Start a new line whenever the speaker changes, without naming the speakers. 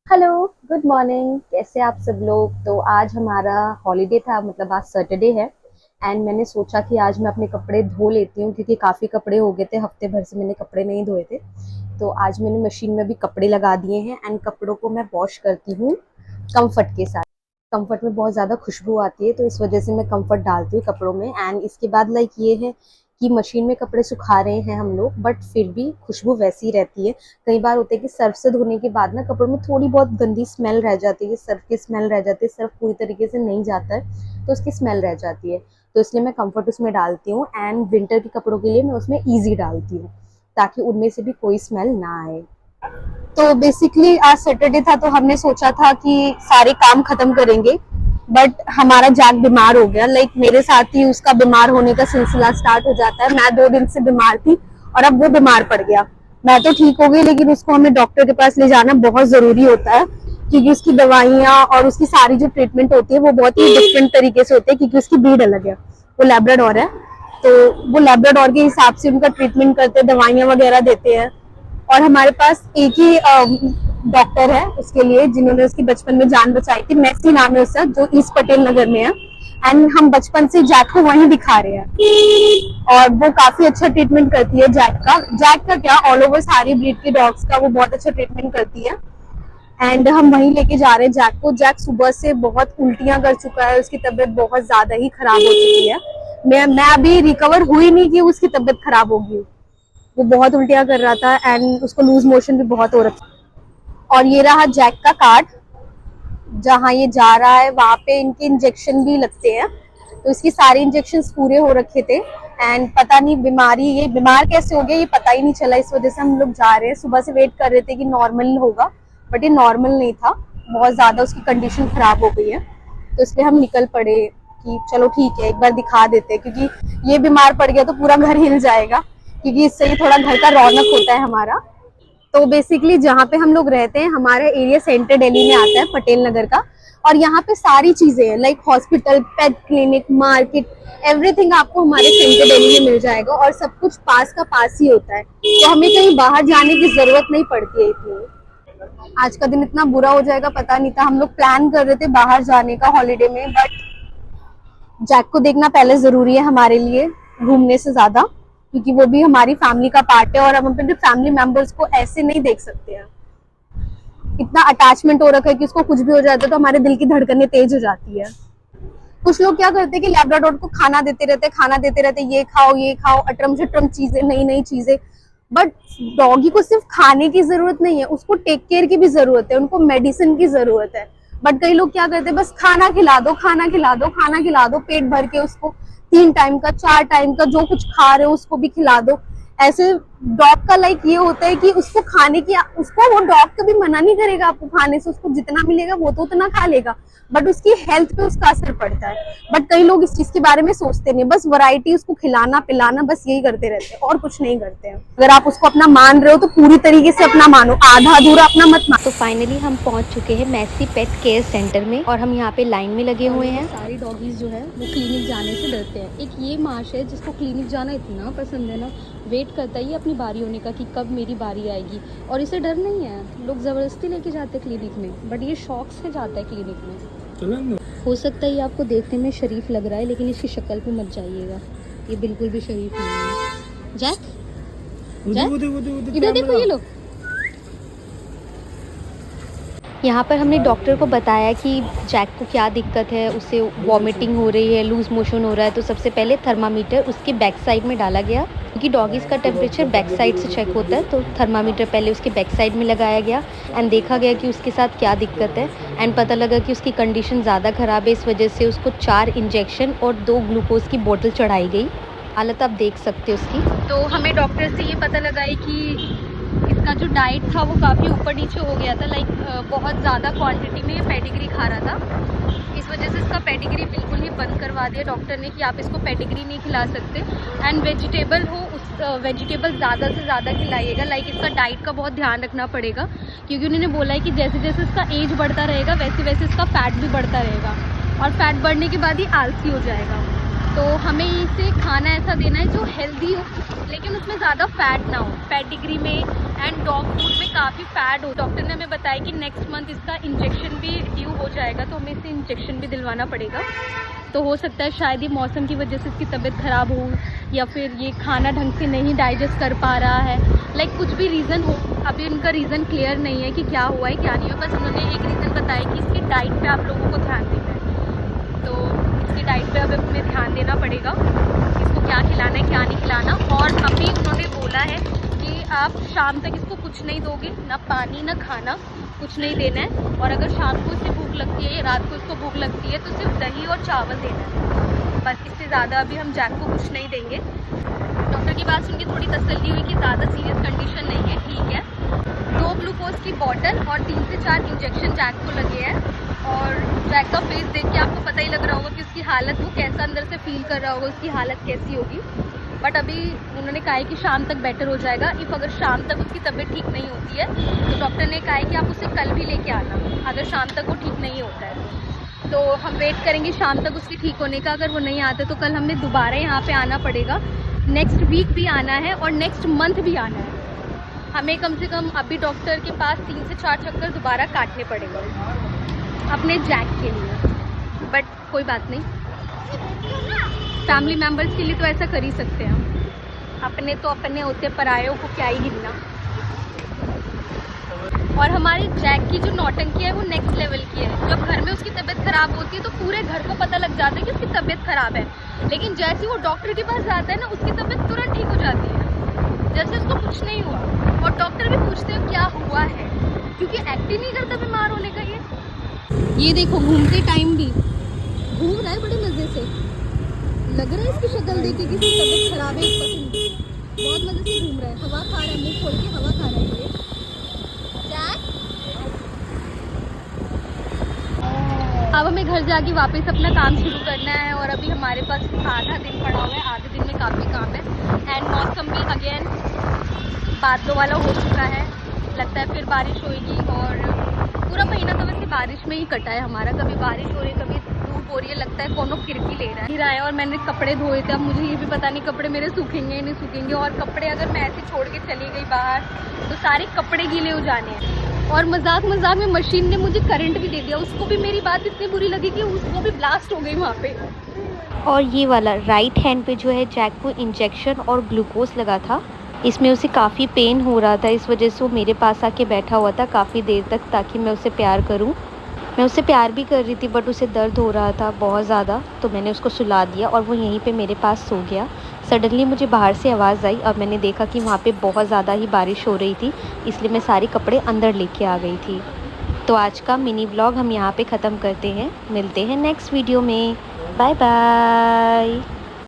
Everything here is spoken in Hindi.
Hello, good morning. कैसे आप सब लोग। तो आज हमारा हॉलीडे था, मतलब आज सैटरडे है। एंड मैंने सोचा कि आज मैं अपने कपड़े धो लेती हूँ क्योंकि काफ़ी कपड़े हो गए थे, हफ्ते भर से मैंने कपड़े नहीं धोए थे। तो आज मैंने मशीन में भी कपड़े लगा दिए हैं एंड कपड़ों को मैं वॉश करती हूँ कंफर्ट के साथ। कंफर्ट में बहुत ज़्यादा खुशबू आती है, तो इस वजह से मैं कंफर्ट डालती हूँ कपड़ों में। एंड इसके बाद लाइक ये है कि मशीन में कपड़े सुखा रहे हैं हम लोग, बट फिर भी खुशबू वैसी रहती है। कई बार होता है कि सर्फ से धोने के बाद ना कपड़ों में थोड़ी बहुत गंदी स्मेल रह जाती है, सर्फ की स्मेल रह जाती है, सर्फ पूरी तरीके से नहीं जाता है तो उसकी स्मेल रह जाती है। तो इसलिए मैं कंफर्ट उसमें डालती हूँ एंड विंटर के कपड़ों के लिए मैं उसमें ईजी डालती हूँ ताकि उनमें से भी कोई स्मेल ना आए। तो बेसिकली आज सैटरडे था तो हमने सोचा था कि सारे काम खत्म करेंगे, बट हमारा जैक बीमार हो गया। लाइक मेरे साथ ही उसका बीमार होने का सिलसिला स्टार्ट हो जाता है। मैं 2 दिन से बीमार थी और अब वो बीमार पड़ गया। मैं तो ठीक हो गई, लेकिन उसको हमें डॉक्टर के पास ले जाना बहुत जरूरी होता है क्योंकि उसकी दवाइयाँ और उसकी सारी जो ट्रीटमेंट होती है वो बहुत ही डिफरेंट तरीके से होती है क्योंकि उसकी ब्रीड अलग है। वो लैब्राडोर है, तो वो लैब्राडोर के हिसाब से उनका ट्रीटमेंट करते हैं, दवाइयाँ वगैरह देते हैं। और हमारे पास एक ही डॉक्टर है उसके लिए जिन्होंने उसकी बचपन में जान बचाई थी। मैसी नाम है उसका, जो ईस्ट पटेल नगर में है। एंड हम बचपन से जैक को वहीं दिखा रहे हैं और वो काफी अच्छा ट्रीटमेंट करती है। जैक का क्या, ऑल ओवर सारी ब्रीड के डॉग्स का वो बहुत अच्छा ट्रीटमेंट करती है। एंड हम वहीं लेके जा रहे हैं जैक को। जैक सुबह से बहुत उल्टियां कर चुका है, उसकी तबीयत बहुत ज्यादा ही खराब हो चुकी है। मैं अभी रिकवर हुई नहीं कि उसकी तबीयत खराब होगी। वो बहुत उल्टियां कर रहा था एंड उसको लूज मोशन भी बहुत हो रहा था। और ये रहा जैक का कार्ड, जहाँ ये जा रहा है वहां पे इनके इंजेक्शन भी लगते हैं। तो इसकी सारे इंजेक्शन पूरे हो रखे थे एंड पता नहीं बीमारी, ये बीमार कैसे हो गया ये पता ही नहीं चला। इस वजह से हम लोग जा रहे हैं। सुबह से वेट कर रहे थे कि नॉर्मल होगा, बट ये नॉर्मल नहीं था। बहुत ज्यादा उसकी कंडीशन खराब हो गई है, तो इसलिए हम निकल पड़े कि चलो ठीक है एक बार दिखा देते हैं, क्योंकि ये बीमार पड़ गया तो पूरा घर हिल जाएगा, क्योंकि इससे ही थोड़ा घर का रौनक होता है हमारा। तो बेसिकली जहाँ पे हम लोग रहते हैं, हमारा एरिया सेंटर दिल्ली में आता है, पटेल नगर का। और यहाँ पे सारी चीजें हैं, like hospital, pet clinic, market, everything आपको हमारे सेंटर दिल्ली में मिल जाएगा। और सब कुछ पास का पास ही होता है, तो हमें कहीं बाहर जाने की जरूरत नहीं पड़ती है इतनी। आज का दिन इतना बुरा हो जाएगा पता नहीं था। हम लोग प्लान कर रहे थे बाहर जाने का हॉलीडे में, बट जैक को देखना पहले जरूरी है हमारे लिए घूमने से ज्यादा, क्योंकि वो भी हमारी फैमिली का पार्ट है और हम अपने फैमिली मेंबर्स को ऐसे नहीं देख सकते हैं। इतना अटैचमेंट हो रखा है कि उसको कुछ भी हो जाता है तो हमारे दिल की धड़कनें तेज हो जाती है। कुछ लोग क्या करते हैं कि लैब्राडोर को खाना देते रहते, ये खाओ, अटरम शटरम चीजें, नई नई चीजें। बट डॉगी को सिर्फ खाने की जरूरत नहीं है, उसको टेक केयर की भी जरूरत है, उनको मेडिसिन की जरूरत है। बट कई लोग क्या करते हैं, बस खाना खिला दो, खाना खिला दो, खाना खिला दो, पेट भर के उसको 3 टाइम का, 4 टाइम का जो कुछ खा रहे हो उसको भी खिला दो। ऐसे डॉग का लाइक ये होता है कि उसको खाने की, उसको वो डॉग कभी मना नहीं करेगा आपको खाने से, उसको जितना मिलेगा वो तो उतना खा लेगा, बट उसकी हेल्थ पे उसका असर पड़ता है। बट कई लोग इस चीज के बारे में सोचते नहीं, बस वैरायटी उसको खिलाना पिलाना, बस यही करते रहते हैं और कुछ नहीं करते हैं। अगर आप उसको अपना मान रहे हो तो पूरी तरीके से अपना मानो, आधा अधूरा अपना मत मानो।
तो फाइनली हम पहुंच चुके हैं मैसी पेट केयर सेंटर में और हम यहाँ पे लाइन में लगे हुए हैं।
सारी डॉगीज जो है वो क्लिनिक जाने से डरते हैं। एक ये माश है जिसको क्लिनिक जाना इतना पसंद है ना, वेट करता ही अपनी बारी होने का कि कब मेरी बारी आएगी। और इसे डर नहीं है, लोग ज़बरदस्ती लेके जाते हैं क्लिनिक में, बट ये शौक से जाता है क्लिनिक में। हो सकता है ये आपको देखने में शरीफ लग रहा है, लेकिन इसकी शक्ल पे मत जाइएगा, ये बिल्कुल भी शरीफ नहीं है। जैक, इधर देखो, ये लोग।
यहाँ पर हमने डॉक्टर को बताया कि जैक को क्या दिक्कत है, उसे वॉमिटिंग हो रही है, लूज मोशन हो रहा है। तो सबसे पहले थर्मामीटर उसके बैक साइड में डाला गया, क्योंकि डॉगीज़ का टेम्परेचर बैक साइड से चेक होता है। तो थर्मामीटर पहले उसके बैक साइड में लगाया गया एंड देखा गया कि उसके साथ क्या दिक्कत है। एंड पता लगा कि उसकी कंडीशन ज़्यादा ख़राब है, इस वजह से उसको 4 इंजेक्शन और 2 ग्लूकोज की बोतल चढ़ाई गई। हालत आप देख सकते हो उसकी।
तो हमें डॉक्टर से ये पता लगा है कि इसका जो डाइट था वो काफ़ी ऊपर नीचे हो गया था, लाइक बहुत ज़्यादा क्वांटिटी में पेडिग्री खा रहा था। इस वजह से इसका पेडिग्री बिल्कुल ही बंद करवा दिया डॉक्टर ने कि आप इसको पेडिग्री नहीं खिला सकते। एंड वेजिटेबल हो, उस वेजिटेबल ज़्यादा से ज़्यादा खिलाइएगा। लाइक इसका डाइट का बहुत ध्यान रखना पड़ेगा, क्योंकि उन्होंने बोला है कि जैसे जैसे इसका एज बढ़ता रहेगा वैसे वैसे इसका फैट भी बढ़ता रहेगा, और फैट बढ़ने के बाद ही आलसी हो जाएगा। तो हमें इसे खाना ऐसा देना है जो हेल्दी हो, लेकिन उसमें ज़्यादा फैट ना हो। पेडिग्री में एंड डॉग फूड में काफ़ी फैट हो। डॉक्टर ने हमें बताया कि नेक्स्ट मंथ इसका इंजेक्शन भी ड्यू हो जाएगा, तो हमें इसे इंजेक्शन भी दिलवाना पड़ेगा। तो हो सकता है शायद ये मौसम की वजह से इसकी तबीयत ख़राब हो, या फिर ये खाना ढंग से नहीं डाइजेस्ट कर पा रहा है, लाइक कुछ भी रीज़न हो। अभी उनका रीज़न क्लियर नहीं है कि क्या हुआ है क्या नहीं हुआ, बस उन्होंने एक रीज़न बताया कि इसकी डाइट पे आप लोगों को ध्यान देना है। तो इसकी डाइट पे अब हमें ध्यान देना पड़ेगा, इसको क्या खिलाना है क्या नहीं खिलाना। और अभी उन्होंने बोला है कि आप शाम तक इसको कुछ नहीं दोगे, ना पानी ना खाना, कुछ नहीं देना है। और अगर शाम को इसे भूख लगती है या रात को इसको भूख लगती है तो सिर्फ दही और चावल देना है, बस। इससे ज़्यादा अभी हम जैक को कुछ नहीं देंगे। डॉक्टर की बात सुन के थोड़ी तसल्ली हुई कि ज़्यादा सीरियस कंडीशन नहीं है, ठीक है। 2 ग्लूकोज की बॉटल और 3 से 4 इंजेक्शन जैक को लगे हैं। और जैक का फेस देख के आपको पता ही लग रहा होगा कि उसकी हालत, वो कैसा अंदर से फील कर रहा होगा, उसकी हालत कैसी होगी। बट अभी उन्होंने कहा है कि शाम तक बेटर हो जाएगा। इफ़ अगर शाम तक उसकी तबीयत ठीक नहीं होती है तो डॉक्टर ने कहा है कि आप उसे कल भी लेके आना, अगर शाम तक वो ठीक नहीं होता है। तो हम वेट करेंगे शाम तक उसके ठीक होने का। अगर वो नहीं आते तो कल हमें दोबारा यहाँ पे आना पड़ेगा। नेक्स्ट वीक भी आना है और नेक्स्ट मंथ भी आना है। हमें कम से कम अभी डॉक्टर के पास 3 से 4 चक्कर दोबारा काटने पड़ेगा अपने जैक के लिए। बट कोई बात नहीं, फैमिली मेम्बर्स के लिए तो ऐसा कर ही सकते हैं हम। अपने तो अपने होते, परायों को क्या ही गिनना। और हमारे जैक की जो नौटंकी है वो नेक्स्ट लेवल की है। जब घर में उसकी तबीयत ख़राब होती है तो पूरे घर को पता लग जाता है कि उसकी तबीयत ख़राब है, लेकिन जैसे ही वो डॉक्टर के पास जाता है ना, उसकी तबीयत तुरंत ठीक हो जाती है, जैसे उसको कुछ नहीं हुआ। और डॉक्टर भी पूछते हैं क्या हुआ है, क्योंकि एक्ट ही नहीं करता बीमार होने का। ये देखो घूमते टाइम भी घूम रहा है बड़े मज़े से, लग रहा है इसकी शक्ल देख के कि इसकी तबीयत खराब है। एक परसेंट बहुत मज़े से घूम रहा है, हवा खा रहा है, मुंह खोल के हवा खा रहा है ये जैक। अब हमें घर जाके वापस अपना काम शुरू करना है। और अभी हमारे पास आधा दिन पड़ा हुआ है, आधे दिन में काफ़ी काम है। एंड मौसम भी अगेन बादलों वाला हो चुका है, लगता है फिर बारिश होएगी। और पूरा महीना तो वैसे बारिश में ही कटा है हमारा, कभी बारिश हो रही है कभी धूप हो रही है, लगता है कोनो खिड़की ले रहा है। और मैंने कपड़े धोए थे, अब मुझे ये भी पता नहीं कपड़े मेरे सूखेंगे नहीं सूखेंगे। और कपड़े अगर मैं ऐसे छोड़ के चली गई बाहर तो सारे कपड़े गीले हो जाने हैं। और मजाक मजाक में मशीन ने मुझे करंट भी दे दिया, उसको भी मेरी बात इतनी बुरी लगी कि उसको भी ब्लास्ट हो गई वहाँ पे।
और ये वाला राइट हैंड पे जो है जैक को इंजेक्शन और ग्लूकोज लगा था, इसमें उसे काफ़ी पेन हो रहा था, इस वजह से वो मेरे पास आके बैठा हुआ था काफ़ी देर तक, ताकि मैं उसे प्यार करूं। मैं उसे प्यार भी कर रही थी बट उसे दर्द हो रहा था बहुत ज़्यादा, तो मैंने उसको सुला दिया और वो यहीं पे मेरे पास सो गया। सडनली मुझे बाहर से आवाज़ आई और मैंने देखा कि वहाँ पे बहुत ज़्यादा ही बारिश हो रही थी, इसलिए मैं सारे कपड़े अंदर लेके आ गई थी। तो आज का मिनी व्लॉग हम यहाँ पे ख़त्म करते हैं, मिलते हैं नेक्स्ट वीडियो में। Bye bye.